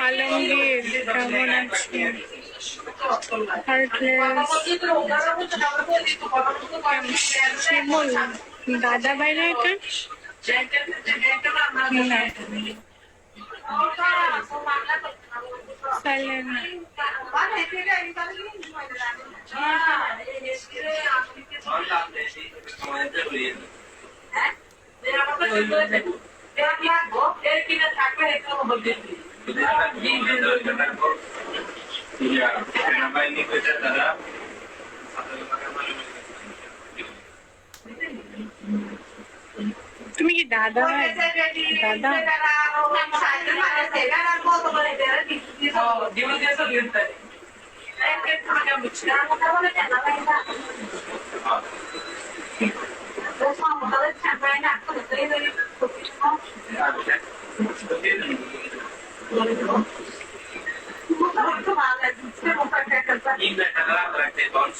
আলমগীর কেমন আছে? শিমুল দাদা বাইরে এটা তুমি কি দাদা দাদা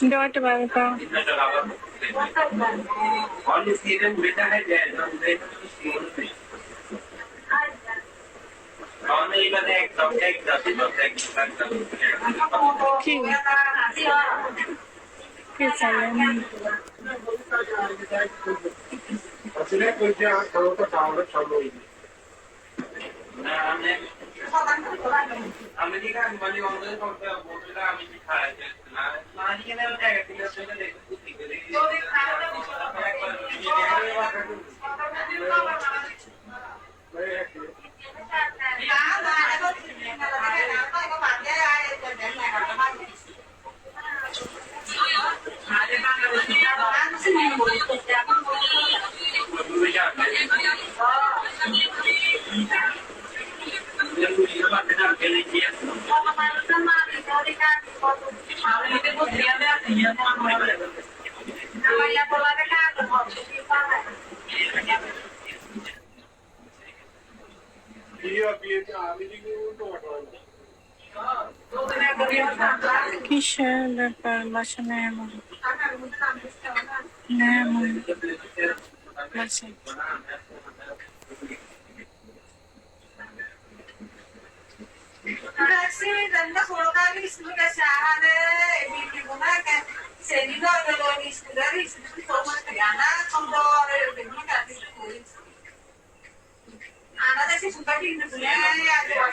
Dort Barca. ¿Qué sale? Amerika মানে অন্য করতে বলতে আমি কি খাই না মানে কেন টাকা দিলে সেটা দেখতে ঠিক করে যদি খাওয়াটা কিসের ব্যাপার বাসা নেই এমন না এমন বাসা Anak saya suka di Indonesia, ada